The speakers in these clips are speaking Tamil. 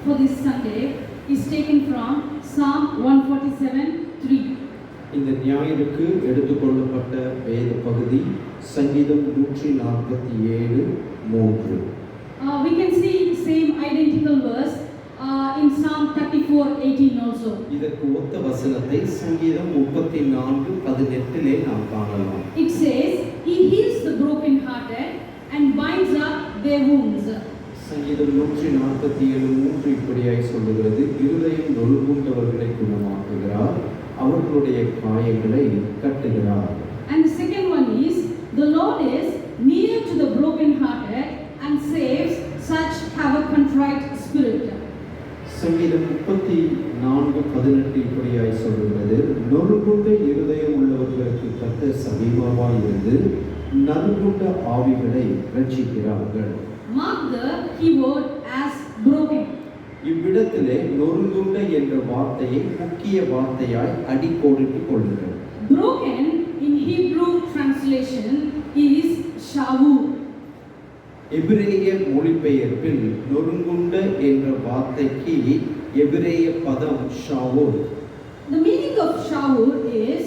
for this Sunday is taken from Psalm 147:3. இந்த ஞாயிறுக்கு எடுத்துக்கொள்ளப்பட்ட வேத பகுதி சங்கீதம் 147:3. We can see same identical verse in Psalm 34:18 also. இதற்கு ஒத்த வசனத்தை சங்கீதம் 34:18 நாம் காணலாம். It says, He heals the broken-hearted and binds up their wounds. சங்கீதம் 147:3 இப்படியாய் சொல்லுகிறது, இருதயம் நொறுங்குண்டவர்களை குணமாக்குகிறார், அவர்களுடைய காயங்களை கட்டுகிறார். And the second one is, the Lord is near to the broken-hearted and saves such have a contrite spirit. சங்கீதம் 34:18 இப்படியாய் சொல்லுகிறது, நொறுங்குண்ட இருதயம் உள்ளவர்களுக்கு கர்த்தர் சமீபமாய் இருந்து நறுங்குண்ட ஆவிகளை ரட்சிக்கிறார்கள். Mark the keyword as broken. இவ்விடத்திலே நொறுங்குண்ட என்ற வார்த்தையை முக்கிய வார்த்தையாய் அடிக்கோடிட்டுக் கொள்ளுங்கள். Broken in Hebrew translation is shavu. எபிரேய மொழிபெயர்ப்பில் நொறுங்குண்ட என்ற வார்த்தைக்கு எபிரேய பதம் ஷாவூல். The meaning of shavu is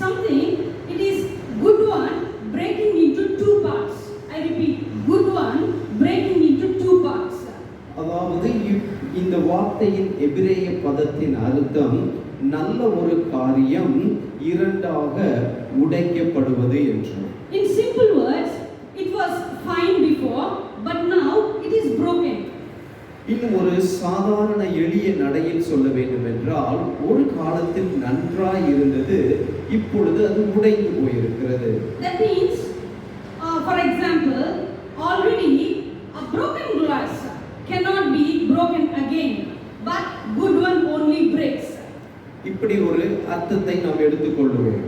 something, it is good one breaking into two parts. I repeat, good one breaking into two parts. அதாவது இந்த வார்த்தையின் எபிரேய பதத்தின் அர்த்தம் நல்ல ஒரு காரியம் இரண்டாக உடைக்கப்படுவது என்று. In simple words, it was fine before, but now it is broken. இன்னும் ஒரு சாதாரண எளிய நடையில் சொல்ல வேண்டும் என்றால், ஒரு காலத்தில் நன்றாய் இருந்தது, இப்பொழுது அது உடைந்து போயிருக்கிறது. That means, for example, already a broken glass cannot be broken again, but good one only breaks. இப்படி ஒரு அர்த்தத்தை நாம் எடுத்துக்கொள்வோம்.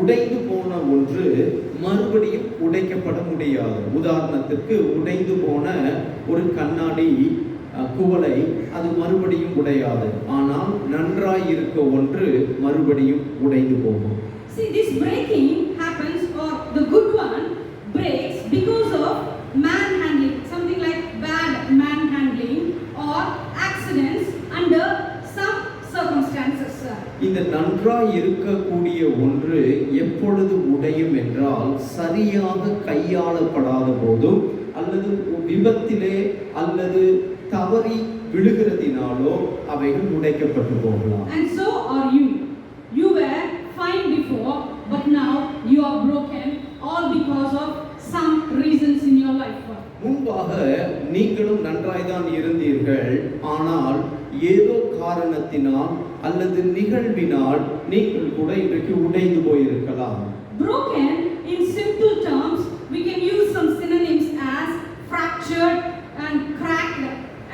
உடைந்து போன ஒன்று மறுபடியும் உடைக்கப்பட முடியாது. உதாரணத்துக்கு, உடைந்து போன ஒரு கண்ணாடி குவளை அது மறுபடியும் உடையாது. ஆனால் நன்றாய் இருக்க ஒன்று மறுபடியும் உடைந்து போகும். See, this breaking happens, or the good one breaks because of manhandling, something like bad manhandling or accidents under some circumstances. இந்த நன்றாய் இருக்கக்கூடிய ஒன்று எப்பொழுது உடையும் என்றால், சரியாக கையாளப்படாத போதும், அல்லது விபத்திலே அல்லது தவறி விழுகிறதினாலோ அவைகள் உடைக்கப்பட்டு போகலாம். And so are you. You were fine before, but now you are broken, all because of some reasons in your life. முன்பாக நீங்களும் நன்றாய்தான் இருந்தீர்கள், ஆனால் ஏதோ காரணத்தினால் அல்லது நிகழ்வினால் நீங்கள் கூட இன்றைக்கு உடைந்து போயிருக்கலாம். Broken, in simple terms, we can use some synonyms as fractured and cracked,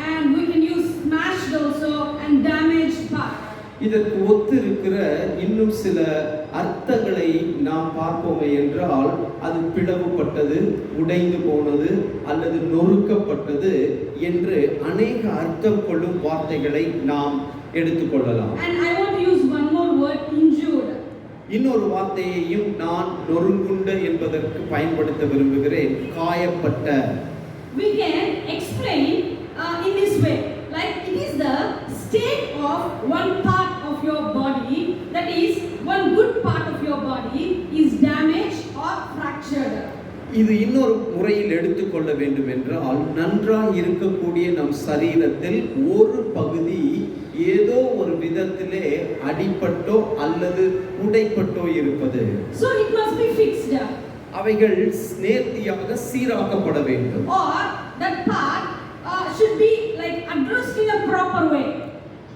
and we can use smashed also and damaged part. இதற்கு ஒத்து இருக்கிற இன்னும் சில அர்த்தங்களை நாம் பார்ப்போமே என்றால், அது பிளவுபட்டது, உடைந்து போனது அல்லது நொறுக்கப்பட்டது என்று அநேக அர்த்தம் கொள்ளும் வார்த்தைகளை நாம் எடுத்துக்கொள்ளலாம். And I want to use one more word, injured. இன்னொரு வார்த்தையையும் நான் நொறுங்குண்ட என்பதற்கு பயன்படுத்த விரும்புகிறேன், காயப்பட்ட. We can explain in this way, like it is the state of one part of your body, that is one good part of your body is damaged or fractured. இது இன்னொரு முறையில் எடுத்துக்கொள்ள வேண்டும் என்றால், நன்றாய் இருக்கக்கூடிய நம் சரீரத்தில் ஒரு பகுதி ஏதோ ஒரு விதத்திலே அடிபட்டோ அல்லது உடைப்பட்டோ இருப்பது. So it must be fixed. அவைகள் நேர்த்தியாக சீராக்கப்பட வேண்டும். Or that part should be like addressed in a proper way.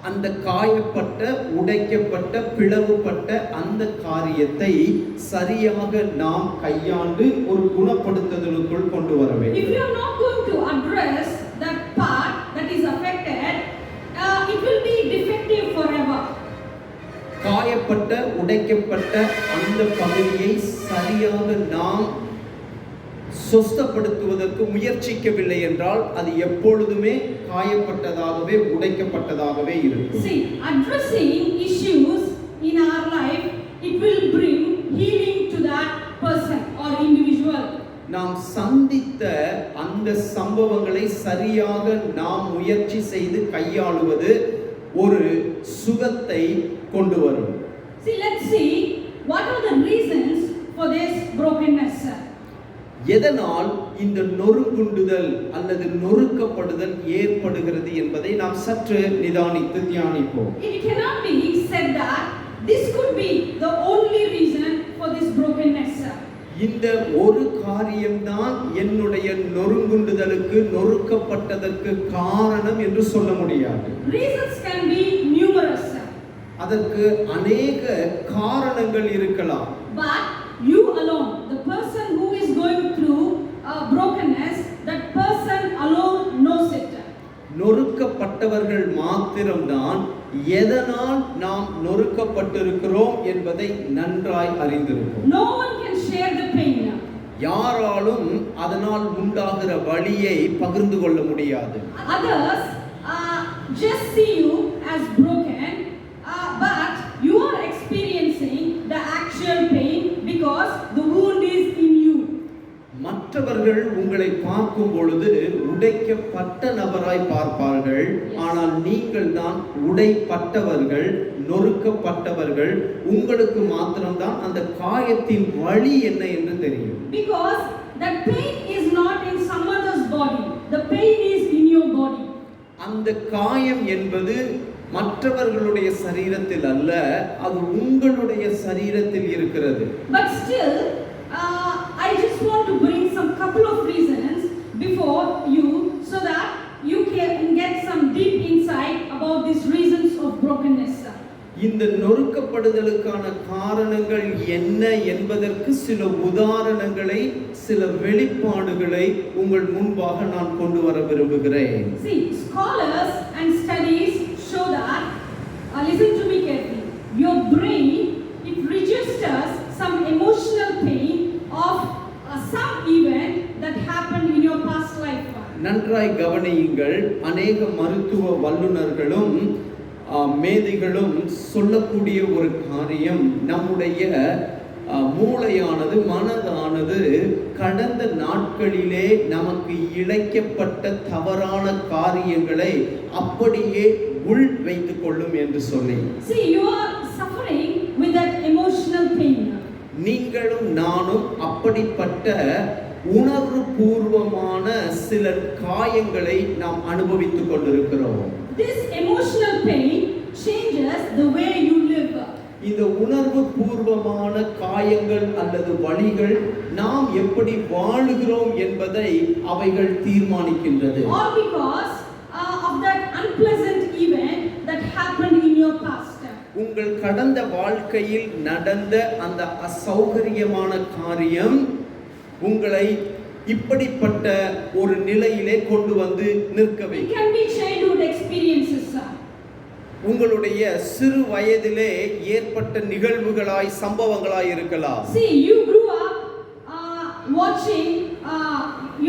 அந்த காயப்பட்ட, உடைக்கப்பட்ட, பிளவுபட்ட அந்த காரியத்தை சரியாக நாம் கையாண்டு ஒரு குணப்படுத்துதலுக்குள் கொண்டு வர வேண்டும். If you are not going to address that part that is affected, it will be defective forever. காயப்பட்ட, உடைக்கப்பட்ட அந்த பகுதியை சரியாக நாம் சொஸ்தப்படுத்துவதற்கு முயற்சிக்கவில்லை என்றால் அது எப்பொழுதுமே காயப்பட்டதாகவே, உடைக்கப்பட்டதாகவே இருக்கும். See, addressing issues in our life, it will bring healing to that person or individual. நாம் சந்தித்த அந்த சம்பவங்களை சரியாக நாம் முயற்சி செய்து கையாளுவது ஒரு சுகத்தை கொண்டு வரும். See, let's see what are the reasons for this brokenness. எதனால் இந்த நொறுங்குண்டுதல் அல்லது நொறுக்கப்படுதல் ஏற்படுகிறது என்பதை நாம் சற்று நிதானித்து தியானிப்போம். It cannot be said that this could be the only reason for this brokenness. இந்த ஒரு காரியம்தான் என்னுடைய நொறுங்குண்டுதலுக்கு நொறுக்கப்பட்டதற்கு காரணம் என்று சொல்ல முடியாது. Reasons can be numerous. அதற்கு அநேக காரணங்கள் இருக்கலாம். But you alone, the person who is going through brokenness, that person alone knows it. நொறுக்கப்பட்டவர்கள் மாத்திரம்தான் எதனால் நாம் நொறுக்கப்பட்டிருக்கிறோம் என்பதை நன்றாய் அறிந்திருக்கிறோம். No one can share the pain. யாராலும் அதனால் உண்டாகிற வலியை பகிர்ந்து கொள்ள முடியாது. Others just see you as broken, but you are experiencing the actual pain because the wound is in you. மற்றவர்கள் உங்களை பார்க்கும் பொழுது உடைக்கப்பட்ட நபராய் பார்ப்பார்கள். ஆனால் நீங்கள் தான் உடைப்பட்டவர்கள், நொறுக்கப்பட்டவர்கள். உங்களுக்கு மாத்திரம்தான் அந்த காயத்தின் வலி என்ன என்று தெரியும். Because that pain is not in some other's body. The pain is in your body. அந்த காயம் என்பது மற்றவர்களுடைய சரீரத்தில் அல்ல, அது உங்களுடைய சரீரத்தில் இருக்கிறது. But still, I just want to bring some couple of reasons before you so that you can get some deep insight about these reasons of brokenness. இந்த நொறுக்கப்படுதலுக்கான காரணங்கள் என்ன என்பதற்கு சில உதாரணங்களை, சில வெளிப்பாடுகளை உங்கள் முன்பாக நான் கொண்டு வர விரும்புகிறேன். See, scholars and studies show that, listen to me carefully, your brain, it registers some emotional pain of some event that happened in your past life. நன்றாய் கவனியுங்கள். அநேக மருத்துவ வல்லுநர்களும் மேதைகளும் சொல்லக்கூடிய ஒரு காரியம், நம்முடைய மூளையானது, மனதானது கடந்த நாட்களிலே நமக்கு இழைக்கப்பட்ட தவறான காரியங்களை அப்படியே உள் வைத்துக் கொள்ளும் என்று சொல்லி. See, you are suffering with that emotional pain. நீங்களும் நானும் அப்படிப்பட்ட உணர்வு பூர்வமான சில காயங்களை நாம் அனுபவித்துக் கொண்டிருக்கிறோம். This emotional pain changes the way you live. இந்த உணர்வு பூர்வமான காயங்கள் அல்லது வலிகள் நாம் எப்படி வாழுகிறோம் என்பதை அவைகள் தீர்மானிக்கின்றது. All because of that unpleasant event that happened in your past. உங்கள் கடந்த வாழ்க்கையில் நடந்த அந்த அசௌகரியமான காரியம் உங்களை இப்படிப்பட்ட ஒரு நிலையிலே கொண்டு வந்து நிற்க வைக்கும். It can be childhood experiences. உங்களுடைய சிறு வயதிலே ஏற்பட்ட நிகழ்வுகளாய், சம்பவங்களாய் இருக்கலாம். See, you grew up watching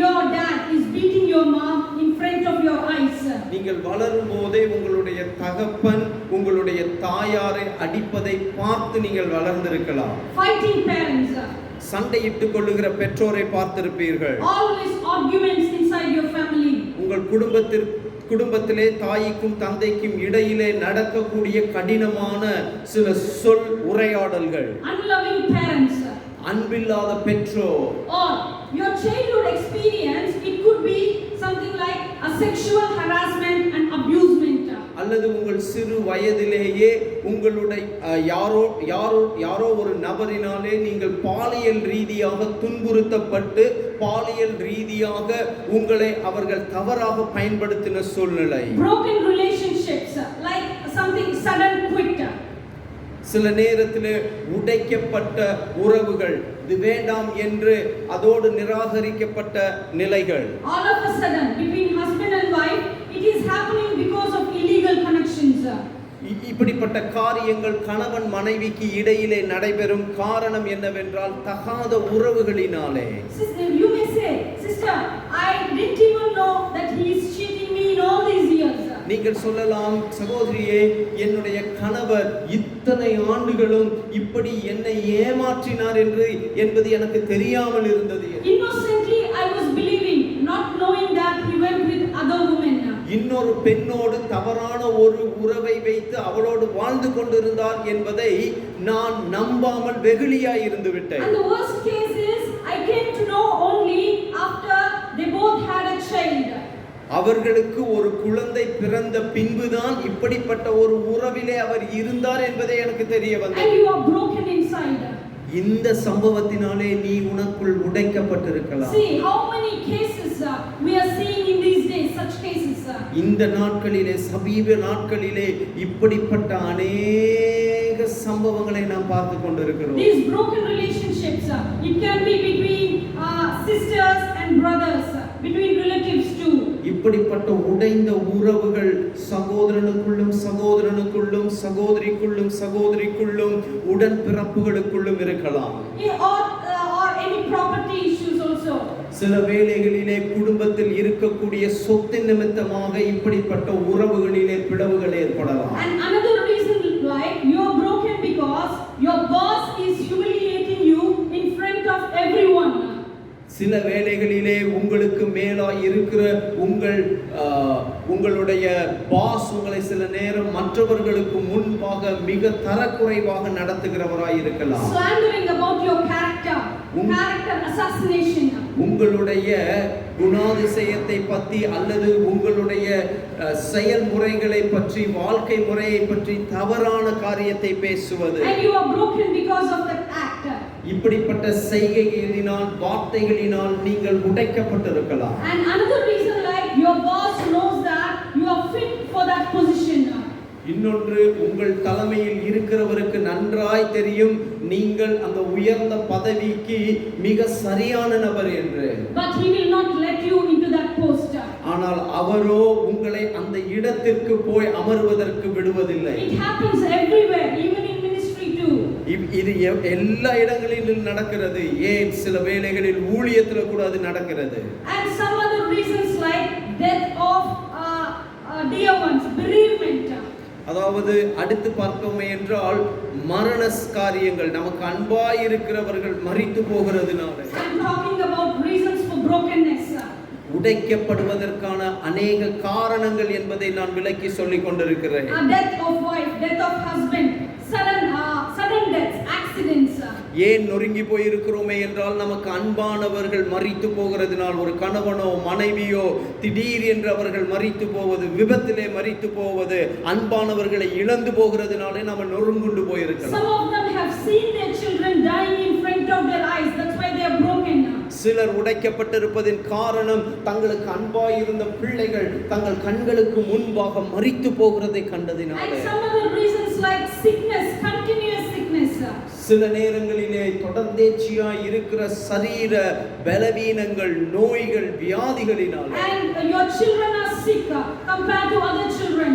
your dad is beating your mom in front of your eyes. நீங்கள் வளரும் போதே உங்களுடைய தகப்பன் உங்களுடைய தாயாரை அடிப்பதை பார்த்து நீங்கள் வளர்ந்திருக்கலாம். Fighting parents. சண்டையிட்டுக் கொள்ளுகிற பெற்றோரை பார்த்திருப்பீர்கள். Always arguments inside your family. உங்கள் குடும்பத்திலே தாய்க்கும் தந்தைக்கும் இடையிலே நடக்கக்கூடிய கடினமான சில சொல் உரையாடல்கள். Unloving parents. அன்பில்லாத பெற்றோர். Or your childhood experience, it could be something like a sexual harassment and abusement. அல்லது உங்கள் சிறு வயதிலேயே உங்களுடைய யாரோ ஒரு நபரினாலே நீங்கள் பாலியல் ரீதியாக துன்புறுத்தப்பட்டு, பாலியல் ரீதியாக உங்களை அவர்கள் தவறாக பயன்படுத்தின சூழ்நிலை. Broken relationships, like something sudden quit. சில நேரத்தில் உடைக்கப்பட்ட உறவுகள், இது வேண்டாம் என்று அதோடு நிராகரிக்கப்பட்ட நிலைகள். All of a sudden between husband and wife, it is happening because of illegal connections. இப்படிப்பட்ட காரியங்கள் கணவன் மனைவிக்கு இடையிலே நடைபெறும் காரணம் என்னவென்றால் தகாத உறவுகளினாலே. Sister, you may say, sister, I didn't even know that he is cheating me in all these years. நீங்கள் சொல்லலாம், சகோதரியே, என்னுடைய கணவர் இத்தனை ஆண்டுகளும் இப்படி என்னை ஏமாற்றினார் என்பது எனக்கு தெரியாமல் இருந்தது. Innocently I was believing, not knowing that he went with other women. இன்னொரு பெண்ணோடு தவறான ஒரு உறவை வைத்து அவளோடு வாழ்ந்து கொண்டிருந்தார் என்பதை நான் நம்பாமல் வெகுளியாய் இருந்து விட்டேன். And the worst case is I came to know only after they both had a child. அவர்களுக்கு ஒரு குழந்தை பிறந்த பின்புதான் இப்படிப்பட்ட ஒரு உறவிலே அவர் இருந்தார் என்பதை எனக்கு தெரிய வந்தது. And you are broken inside. இந்த சம்பவத்தினாலே நீ உனக்குள் உடைக்கப்பட்டிருக்கலாம். See how many cases we are seeing in these days, such cases. இந்த நாட்களிலே, சமீப நாட்களிலே இப்படிப்பட்ட அநேக சம்பவங்களை நாம் பார்த்து கொண்டிருக்கிறோம். These broken relationships, it can be between sisters and brothers, between relatives too. இப்படிப்பட்ட உடைந்த உறவுகள் சகோதரனுக்குள்ளும் சகோதரனுக்குள்ளும் சகோதரிக்குள்ளும் சகோதரிக்குள்ளும் உடன் பிறப்புகளுக்குள்ளும் இருக்கலாம். Or any property issues also. சில வேளைகளிலே குடும்பத்தில் இருக்கக்கூடிய சொத்து நிமித்தமாக இப்படிப்பட்ட உறவுகளிலே பிளவுகள் ஏற்படலாம். And another reason, like you are broken because your boss is humiliating you in front of everyone. சில வேளைகளிலே உங்களுக்கு மேலாய் இருக்கிற உங்களுடைய பாஸ் உங்களை சில நேரம் மற்றவர்களுக்கு முன்பாக மிக தரக்குறைவாக நடத்துகிறவராய் இருக்கலாம். Slandering about your character assassination. உங்களுடைய குணாதிசயத்தை பற்றி அல்லது உங்களுடைய செயல்முறைகளை பற்றி, வாழ்க்கை முறையை பற்றி தவறான காரியத்தை பேசுவது. And you are broken because of that act. இப்படிப்பட்ட செய்கைகளினால், வார்த்தைகளினால் நீங்கள் உடைக்கப்பட்டிருக்கலாம். And another reason, like your boss knows that you are fit for that position. இன்னொன்று, உங்கள் தலைமையில் இருக்கிறவருக்கு நன்றாய் தெரியும் நீங்கள் அந்த உயர்ந்த பதவிக்கு மிக சரியான நபர் என்று. But he will not let you into that post. ஆனால் அவரோ உங்களை அந்த இடத்திற்கு போய் அமர்வதற்கு விடுவதில்லை. It happens everywhere, even in ministry too. இது எல்லா இடங்களிலும் நடக்கிறது. ஏன் சில வேளைகளில் ஊழியத்தில் கூட அது நடக்கிறது. And some other reasons like death of dear ones, bereavement. அதாவது அடுத்து பார்ப்போமே என்றால் மரண காரியங்கள், நமக்கு அன்பாய் இருக்கிறவர்கள் மரித்து போகிறதுனால. I am talking about reasons for brokenness. உடைக்கப்படுவதற்கான அநேக காரணங்கள் என்பதை நான் விளக்கி சொல்லிக் கொண்டிருக்கிறேன். Death of wife, death of husband, sudden deaths, accidents. ஏன் நொறுங்கி போயிருக்கிறோமே என்றால் நமக்கு அன்பானவர்கள் மரித்து போகிறதுனால், ஒரு கணவனோ மனைவியோ திடீர் என்று அவர்கள் மரித்து போவது, விபத்திலே மரித்து போவது, அன்பானவர்களை இழந்து போகிறதுனாலே நம்ம நொறுங்குண்டு போயிருக்கலாம். Some of them have seen their children dying in front of their eyes, that's why they are broken. சிலர் உடைக்கப்பட்டிருப்பதின் காரணம் தங்களுக்கு அன்பாய் இருந்த பிள்ளைகள் தங்கள் கண்களுக்கு முன்பாக மரித்து போகிறதை கண்டதினாலே. And some other reasons like sickness, continuous sickness. சில நேரங்களிலே தொடர்ந்தேச்சியாய் இருக்கிற சரீர பலவீனங்கள், நோய்கள், வியாதிகளினாலே. And your children are sick compared to other children.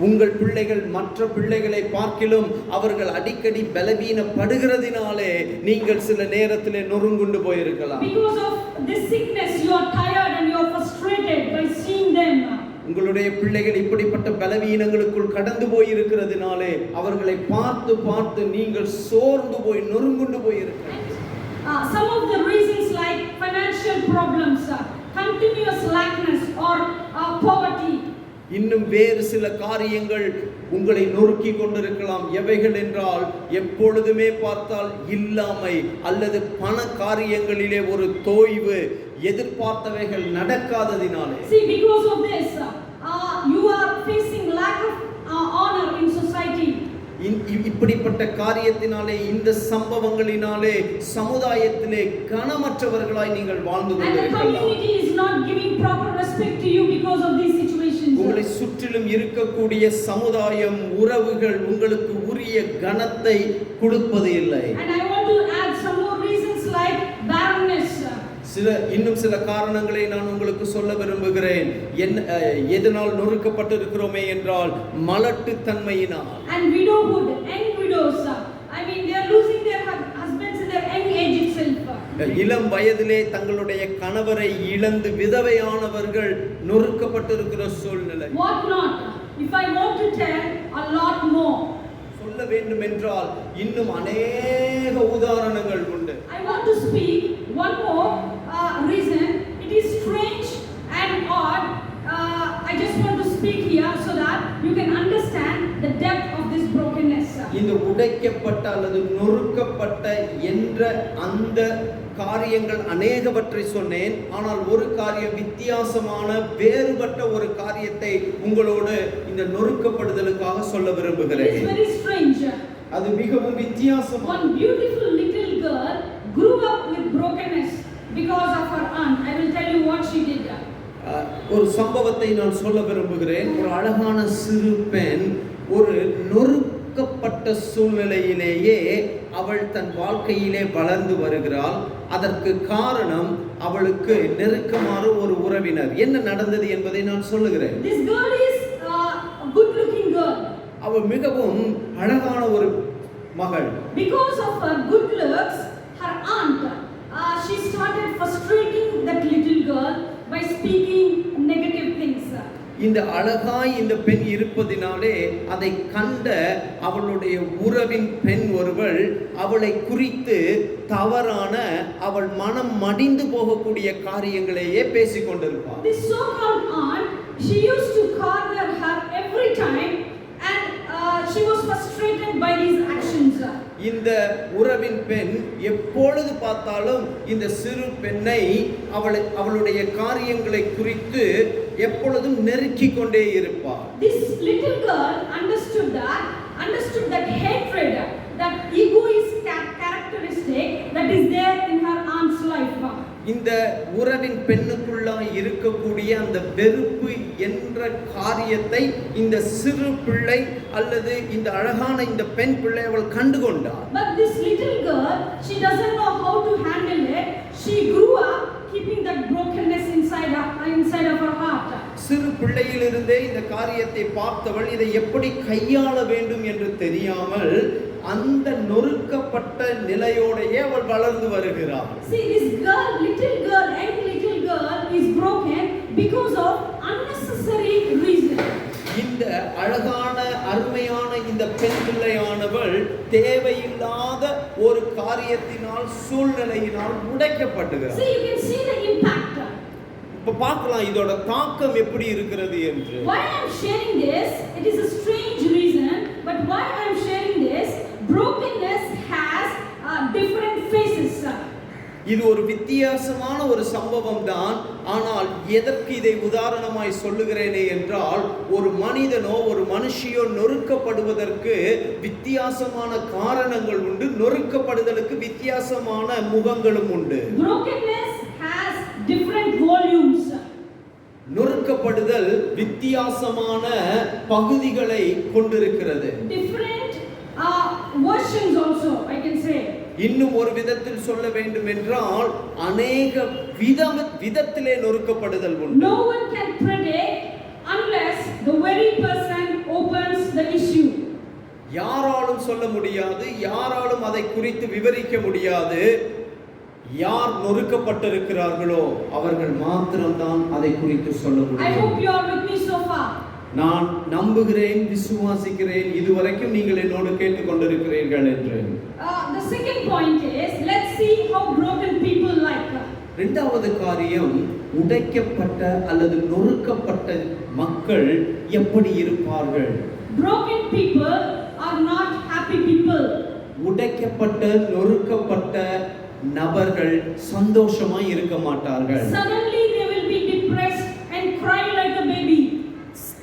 உங்கள் பிள்ளைகள் மற்ற பிள்ளைகளை பார்க்கிலும் அவர்கள் அடிக்கடி பலவீனப்படுகிறதினாலே நீங்கள் சில நேரத்திலே நொறுங்குண்டு போயிருக்கலாம். Because of this sickness you are tired and you are frustrated by seeing them. உங்களுடைய பிள்ளைகள் இப்படிப்பட்ட பலவீனங்களுக்குள் கடந்து போயிருக்கிறதுனாலே அவர்களை பார்த்து பார்த்து நீங்கள் சோர்ந்து போய் நொறுங்குண்டு போயிருக்கலாம். Some of the reasons like financial problems, continuous lackness or poverty. இன்னும் வேறு சில காரியங்கள் உங்களை நொறுக்கி கொண்டிருக்கலாம். எவைகள் என்றால் எப்பொழுதுமே பார்த்தால் இல்லாமை அல்லது பண காரியங்களிலே ஒரு தோய்வு, எதிர்பார்த்தவைகள் நடக்காததினாலே. See, because of this you are facing lack of honor in society. இப்படிப்பட்ட காரியத்தினாலே, இந்த சம்பவங்களினாலே சமுதாயத்திலே கனமற்றவர்களாய் நீங்கள் வாழ்ந்து கொண்டிருக்கலாம். And the community is not giving proper respect to you because of these situations. உங்களை சுற்றிலும் இருக்கக்கூடிய சமுதாயம், உறவுகள் உங்களுக்கு உரிய கனத்தை கொடுப்பது இல்லை. And I want to add some more reasons like barrenness. இன்னும் சில காரணங்களை நான் உங்களுக்கு சொல்ல விரும்புகிறேன். எதனால் நொறுக்கப்பட்டிருக்கிறோமே என்றால் மலட்டுத்தன்மையினால். And widowhood, young widows, I mean they are losing their husbands in their young age itself. இளம் வயதிலே தங்களுடைய கணவரை இழந்து விதவையானவர்கள் நொறுக்கப்பட்டிருக்கிற சூழ்நிலை. What not? If I want to tell a lot more. சொல்ல வேண்டும் என்றால் இன்னும் अनेक உதாரணங்கள் உண்டு. I want to speak one more reason. It is strange and odd. I just want to speak here so that you can understand the depth of this brokenness. இந்த உடைக்கப்பட்ட அல்லது நொறுக்கப்பட்ட என்ற அந்த காரியங்கள் அநேகவற்றை சொன்னேன். ஆனால் ஒரு காரியம் வித்தியாசமான வேறுபட்ட ஒரு காரியத்தை உங்களோடு இந்த நொறுக்கப்படுதலுக்காக சொல்ல விரும்புகிறேன். It is very strange. அது மிகவும் வித்தியாசம். One beautiful little girl grew up with brokenness because of her aunt. I will tell you what she did. ஒரு சம்பவத்தை நான் சொல்ல விரும்புகிறேன். ஒரு அழகான சிறு பெண் ஒரு நொறுக்கப்பட்ட சூழ்நிலையிலேயே அவள் தன் வாழ்க்கையிலே வளர்ந்து வருகிறாள். அதற்கு காரணம் அவளுக்கு நெருக்கமான ஒரு உறவினர். என்ன நடந்தது என்பதை நான் சொல்லுகிறேன். This girl is a good looking girl. அவள் மிகவும் அழகான ஒரு மகள். Because of her good looks, her aunt she started frustrating that little girl by speaking negative things. இந்த அழகாய் இந்த பெண் இருப்பதினாலே அதை கண்ட அவளுடைய உறவின் பெண் ஒருவள் அவளை குறித்து தவறான அவள் மனம் மடிந்து போகக்கூடிய காரியங்களையே பேசிக் கொண்டிருப்பாள். This so-called aunt, she used to corner her every time and she was frustrated by these actions. இந்த உறவின் பெண் எப்பொழுது பார்த்தாலும் இந்த சிறு பெண்ணை அவளுடைய காரியங்களை குறித்து எப்பொழுதும் நெருக்கிக் கொண்டே இருப்பாள். This little girl understood that hatred, that egoist characteristic that is there in her aunt's life. இந்த உறவின் பெண்ணுக்குள்ளாய் இருக்கக்கூடிய அந்த வெறுப்பு என்ற காரியத்தை இந்த சிறு பிள்ளை அல்லது இந்த அழகான இந்த பெண் பிள்ளை அவள் கண்டுகொண்டாள். But this little girl, she doesn't know how to handle it. She grew up keeping that brokenness inside of her heart. சிறு பிள்ளையிலிருந்தே இந்த காரியத்தை பார்த்தவள் இதை எப்படி கையாள வேண்டும் என்று தெரியாமல் அந்த நொறுக்கப்பட்ட நிலையோடையே அவள் வளர்ந்து வருகிறாள். See, this girl, little girl is broken because of unnecessary reason. இந்த அழகான அருமையான இந்த பெண் பிள்ளையானவள் தேவையில்லாத ஒரு காரியத்தினால் சூழ்நிலையினால் உடைக்கப்பட்டுகிறாள். See, you can see the impact. இப்ப பார்க்கலாம் இதோட தாக்கம் எப்படி இருக்கிறது என்று. Why I am sharing this? It is a strange reason, but why I am sharing this? Brokenness has different faces. இது ஒரு வித்தியாசமான ஒரு சம்பவம் தான். ஆனால் எதற்கு இதை உதாரணமாய் சொல்லுகிறேனே என்றால் ஒரு மனிதனோ ஒரு மனுஷியோ நொறுக்கப்படுவதற்கு வித்தியாசமான காரணங்கள் உண்டு. நொறுக்கப்படுதலுக்கு வித்தியாசமான முகங்களும் உண்டு. Brokenness has different volumes. நொறுக்கப்படுதல் வித்தியாசமான பகுதிகளை கொண்டிருக்கிறது. Different versions also, I can say. இன்னும் ஒரு விதத்தில் சொல்ல வேண்டும் என்றால் अनेक விதத்திலே நொறுக்கப்படுதல் உண்டு. No one can predict unless the very person opens the issue. யாராலும் சொல்ல முடியாது, யாராலும் அதை குறித்து விவரிக்க முடியாது. யார் நொறுக்கப்பட்டிருக்கிறார்களோ அவர்கள் மாத்திரம்தான் அதை குறித்து சொல்ல முடியும். I hope you are with me so far. நான் நம்புகிறேன், விசுவாசிக்கிறேன், இதுவரைக்கும் நீங்கள் என்னோடு கேட்டுக்கொண்டிருக்கிறீர்கள் என்று. The second point is, let's see how broken people like. இரண்டாவது காரியம், உடைக்கப்பட்ட அல்லது நொறுக்கப்பட்ட மக்கள் எப்படி இருப்பார்கள்? Broken people are not happy people. உடைக்கப்பட்ட நொறுக்கப்பட்ட நபர்கள் சந்தோஷமாய் இருக்க மாட்டார்கள். Suddenly they will be depressed and cry like a baby.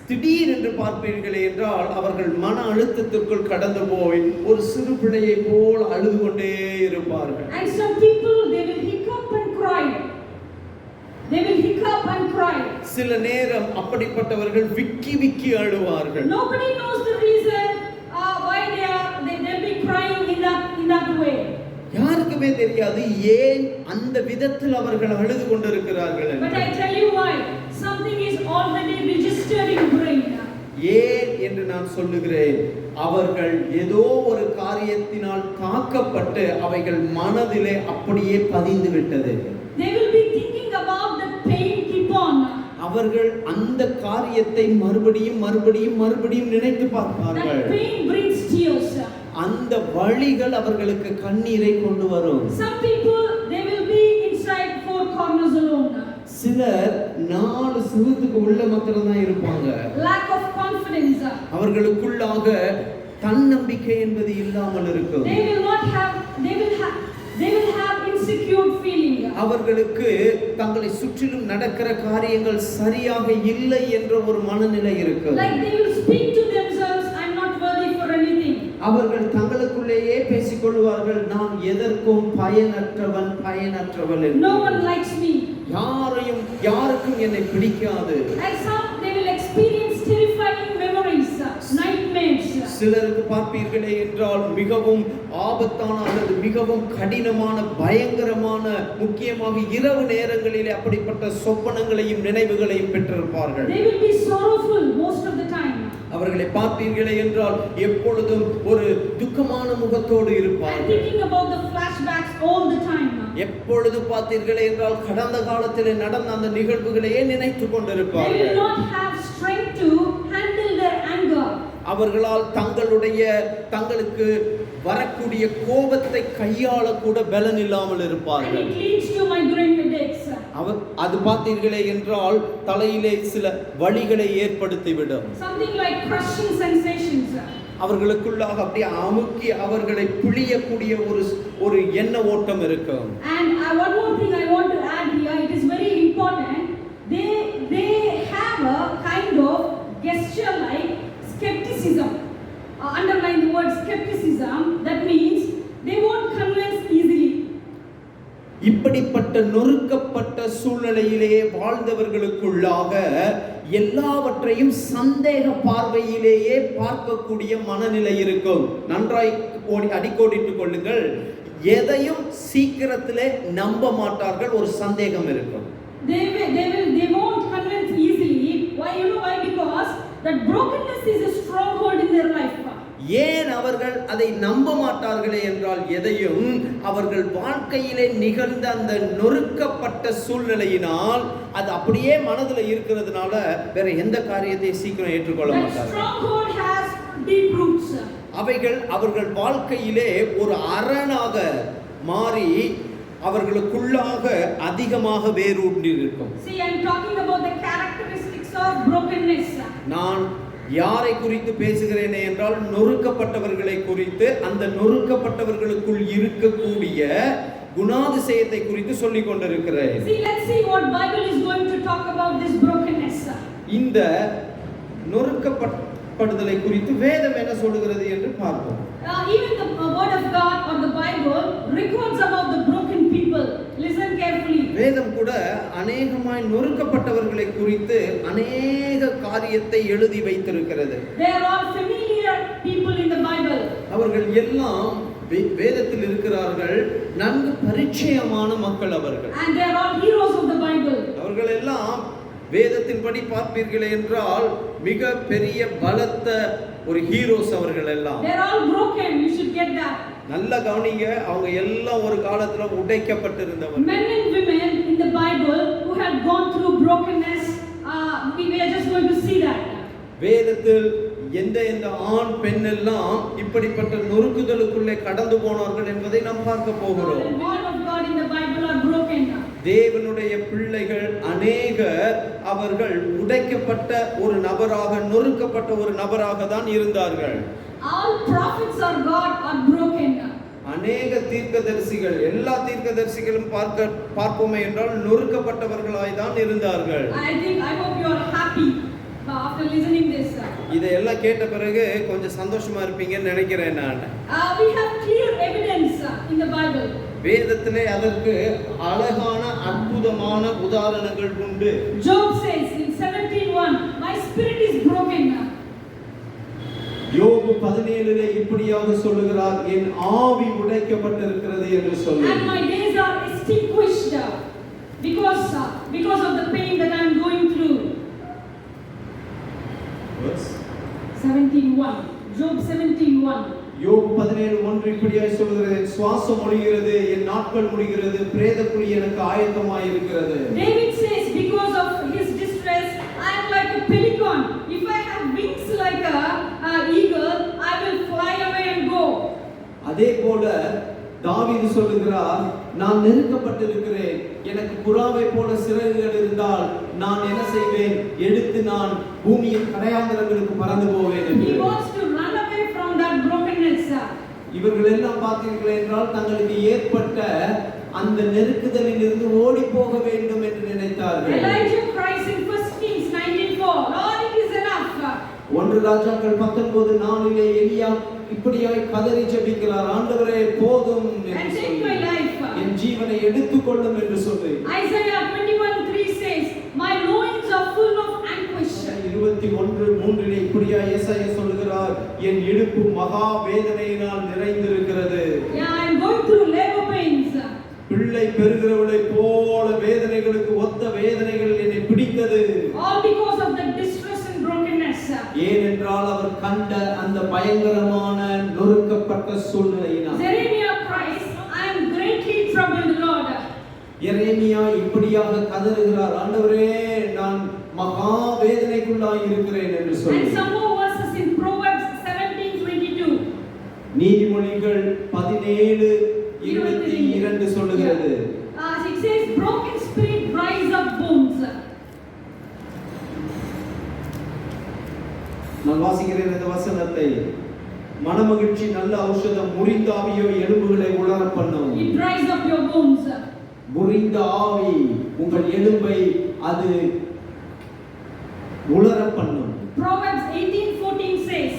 திடீரென்று பார்ப்பீர்களே என்றால் அவர்கள் மன அழுத்தத்திற்குள் கடந்து போய் ஒரு சிறு பிள்ளையை போல் அழுது கொண்டே இருப்பார்கள். And some people they will hiccup and cry. They will hiccup and cry. சில நேரம் அப்படிப்பட்டவர்கள் Vicky Vicky அழுவார்கள். Nobody knows the reason why they'll be crying in that way. யாருக்குமே தெரியாது ஏன் அந்த விதத்தில் அவர்கள் அழுது கொண்டிருக்கிறார்கள். But I tell you why. Something is already registered in brain. ஏன் என்று நான் சொல்லுகிறேன், அவர்கள் ஏதோ ஒரு காரியத்தினால் தாக்கப்பட்டு அவைகள் மனதிலே அப்படியே பதிந்து விட்டது. They will be thinking about the pain keep on. அவர்கள் அந்த காரியத்தை மறுபடியும் மறுபடியும் மறுபடியும் நினைத்து பார்ப்பார்கள். That pain brings tears. அந்த வழிகள் அவர்களுக்கு கண்ணீரை கொண்டு வரும். Some people they will be inside four corners alone. சிலர் 4 சுவத்துக்கு உள்ள மாத்திரம் தான் இருப்பாங்க. Lack of confidence. அவர்களுக்குள்ளாக தன்னம்பிக்கை என்பது இல்லாமல் இருக்கும். They will have insecure feeling. அவர்களுக்கு தங்களை சுற்றிலும் நடக்கிற காரியங்கள் சரியாக இல்லை என்ற ஒரு மனநிலை இருக்கும். Like they will speak to themselves, I'm not worthy for anything. அவர்கள் தங்களுக்குள்ளேயே பேசிக்கொள்வார்கள், நான் எதற்கும் பயனற்றவள் என்று. No one likes me. யாருக்கும் என்னை பிடிக்காது. And some they will experience terrifying memories, nightmares. சிலருக்கு பார்ப்பீர்களே என்றால் மிகவும் ஆபத்தான அல்லது மிகவும் கடினமான பயங்கரமான, முக்கியமாக இரவு நேரங்களிலே அப்படிப்பட்ட சொப்பனங்களையும் நினைவுகளையும் பெற்றிருப்பார்கள். They will be sorrowful most of the time. அவர்களை பார்ப்பீர்களே என்றால் எப்பொழுதும் ஒரு துக்கமான முகத்தோடு இருப்பார்கள். Thinking about the flashbacks all the time. எப்பொழுது பார்த்தீர்களே என்றால் கடந்த காலத்திலே நடந்த அந்த நிகழ்வுகளையே நினைத்துக் கொண்டிருப்பார்கள். They will not have strength to handle their anger. அவர்களால் தங்களுக்கு வரக்கூடிய கோபத்தை கையாள கூட பலன் இல்லாமல் இருப்பார்கள். And it leads to migraine headaches. அது பார்த்தீர்களே என்றால் தலையிலே சில வலிகளை ஏற்படுத்திவிடும். Something like crushing sensations. அவர்களுக்குள்ளாக அப்படியே அமுக்கி அவர்களை பிழியக்கூடிய ஒரு எண்ண ஓட்டம் இருக்கும். And one more thing I want to add here, it is very important. They have a kind of gesture like skepticism. Underline the word skepticism. That means they won't convince easily. இப்படிப்பட்ட நொறுக்கப்பட்ட சூழ்நிலையிலேயே வாழ்ந்தவர்களுக்குள்ளாக எல்லாவற்றையும் சந்தேக பார்வையிலேயே பார்க்கக்கூடிய மனநிலை இருக்கும். நன்றாய் அடிக்கோடிட்டுக் கொள்ளுங்கள், எதையும் சீக்கிரத்திலே நம்ப மாட்டார்கள், ஒரு சந்தேகம் இருக்கும். They won't convince easily. Why? You know why? Because that brokenness is a stronghold in their life. ஏன் அவர்கள் அதை நம்ப மாட்டார்களே என்றால், எதையும் அவர்கள் வாழ்க்கையிலே நிகழ்ந்த அந்த நொறுக்கப்பட்ட சூழ்நிலையினால் அது அப்படியே மனதில் இருக்கிறதுனால வேற எந்த காரியத்தை சீக்கிரம் ஏற்றுக்கொள்ள மாட்டார்கள். அவைகள் அவர்கள் வாழ்க்கையிலே ஒரு அரணாக மாறி அவர்களுக்குள்ளாக அதிகமாக வேரூன்றி இருக்கும். See, I am talking about the characteristics of brokenness. நான் யாரை குறித்து பேசுகிறேனே என்றால் நொறுக்கப்பட்டவர்களை குறித்து, அந்த நொறுக்கப்பட்டவர்களுக்குள் இருக்கக்கூடிய குணாதிசயத்தை குறித்து சொல்லிக் கொண்டிருக்கிறேன். See, let's see what Bible is going to talk about this brokenness. இந்த நொறுக்கப்படுதலை குறித்து வேதம் என்ன சொல்லுகிறது என்று பார்ப்போம். Even the word of God or the Bible records about the broken people. Listen carefully. வேதம் கூட அநேகமாய் நொறுக்கப்பட்டவர்களை குறித்து அநேக காரியத்தை எழுதி வைத்திருக்கிறது. They are all familiar people in the Bible. அவர்கள் எல்லாம் வேதத்தில் இருக்கிறார்கள், நன்கு பரிச்சயமான மக்கள் அவர்கள். And they are all heroes of the Bible. அவர்கள் எல்லாம் வேதத்தின்படி பார்ப்பீர்களே என்றால் மிக பெரிய பலத்த ஒரு ஹீரோஸ் அவர்கள் எல்லாம். They are all broken, you should get that. நல்ல கவனிங்க, அவங்க எல்லாம் ஒரு காலத்துல உடைக்கப்பட்டிருந்தவர்கள். Men and women in the Bible who had gone through brokenness, we are just going to see that. வேதத்தில் எந்த ஆண் பெண் எல்லாம் இப்படிப்பட்ட நொறுக்குதலுக்குள்ளே கடந்து போனார்கள் என்பதை நாம் பார்க்க போகிறோம். All of God in the Bible are broken. தேவனுடைய பிள்ளைகள் அநேகர் அவர்கள் உடைக்கப்பட்ட ஒரு நபராக, நொறுக்கப்பட்ட ஒரு நபராக தான் இருந்தார்கள். All prophets of God are broken. அநேக தீர்க்கதரிசிகள், எல்லா தீர்க்கதரிசிகளும் பார்ப்போமே என்றால் நொறுக்கப்பட்டவர்களாய் தான் இருந்தார்கள். I hope you are happy after listening this. இதெல்லாம் கேட்ட பிறகு கொஞ்சம் சந்தோஷமா இருப்பீங்கன்னு நினைக்கிறேன் நான். We have clear evidence in the Bible. வேதத்திலே அதற்கு அழகான அற்புதமான உதாரணங்கள் உண்டு. Job says in 17:1, my spirit is broken. யோபு 17 இப்படியாக சொல்லுகிறார், என் ஆவி உடைக்கப்பட்டிருக்கிறது என்று சொல்லி. And my days are extinguished because of the pain that I am going through. Verse 17:1. Job 17:1. யோபு 17:1 இப்படியாய் சொல்கிறது, சுவாசம் முடிகிறது, என் நாட்கள் முடிகிறது, பிரேத குழி எனக்கு ஆயத்தமாய் இருக்கிறது. David says, because of his distress, I am like a pelican. If I have wings like a eagle, I will fly away and go. அதே போல தாவீது சொல்லுகிறார், நான் நெருக்கப்பட்டிருக்கிறேன், எனக்கு புறாவை போல சிறகுகள் இருந்தால் நான் என்ன செய்வேன், எடுத்து நான் பூமியின் கடையாந்தரங்களுக்கு பறந்து போவேன் என்று. He wants to run away from that brokenness. இவர்கள் எல்லாம் பார்த்தீர்கள் என்றால் தங்களுக்கு ஏற்பட்ட அந்த நெருக்குதலில் இருந்து ஓடி போக வேண்டும் என்று நினைத்தார்கள். Elijah cries in 1 Kings 19:4, Lord, it is enough. 1 ராஜாக்கள் 19:4 எலியா இப்படியாய் கதறி ஜெபிக்கிறார், ஆண்டவரே போதும் என்று And take சொல்லி, my life. என் ஜீவனை எடுத்துக்கொள்ளும் என்று சொல்லி. Isaiah 21:3 says, my loins are full of anguish. 21:3 இப்படியாய் ஏசாயா சொல்கிறார், என் இடுப்பு மகா வேதனையினால் நிறைந்திருக்கிறது. Yeah, I am going through labor pains. பிள்ளை பெறுகிறவளை போல வேதனைகளுக்கு ஒத்த வேதனைகள் என்னை பிடித்தது. All because of the distress and brokenness. ஏனென்றால் அவர் கண்ட அந்த பயங்கரமான நொறுக்கப்பட்ட சூழ்நிலையினால். Jeremiah cries, I am greatly troubled, Lord. எரேமியா இப்படியாக கதறுகிறார், ஆண்டவரே நான் மகா வேதனைக்குள்ளாய் இருக்கிறேன் என்று And சொல்லி. some more verses in Proverbs 17:22. நீதிமொழிகள் 17:22 சொல்லுகிறது. It says, broken spirit dries up bones. நான் வாசிக்கிறேன் இந்த வசனத்தை. மனமகிழ்ச்சி நல்ல ஔஷதம், முறிந்த ஆவியோ எலும்புகளை உலர பண்ணும். It dries up your bones. முறிந்த ஆவி உங்கள் எலும்பை அது உலர பண்ணும். Proverbs 18:14 says,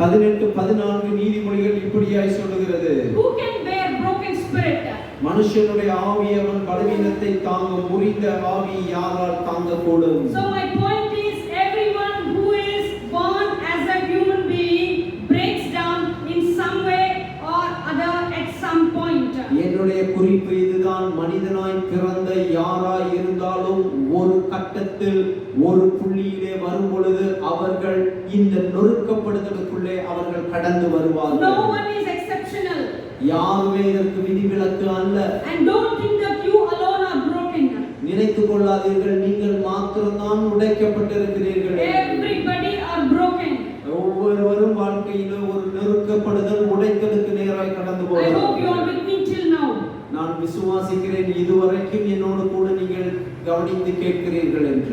18:14 நீதிமொழிகள் இப்படியாய் சொல்லுகிறது, who can bear broken spirit? மனுஷனுடைய ஆவி அவன் பலவீனத்தை தாங்கும், முறிந்த ஆவி யாரால் தாங்கக்கூடும்? So my point is, everyone who is born as a human being breaks down in some way or other at some point. என்னுடைய குறிப்பு இதுதான், மனிதனாய் பிறந்த யாராய் இருந்தாலும் ஒரு கட்டத்தில் ஒரு புள்ளியிலே வரும் பொழுது அவர்கள் இந்த நொறுக்கப்படுதலுக்குள்ளே அவர்கள் கடந்து வருவார்கள். No one is exceptional. யாருமே இதற்கு விதிவிலக்கு அல்ல. And don't think that you alone are broken. நினைத்துக் கொள்ளாதீர்கள் நீங்கள் மாத்திரம்தான் உடைக்கப்பட்டிருக்கிறீர்கள். Everybody are broken. ஒவ்வொருவரும் வாழ்க்கையில ஒரு நெருக்கப்படுதல் உடைத்தலுக்கு நேராய் கடந்து I போகிறார்கள். hope you are with me till now. நான் விசுவாசிக்கிறேன் இதுவரைக்கும் என்னோடு கூட நீங்கள் கவனித்து கேட்கிறீர்கள் என்று.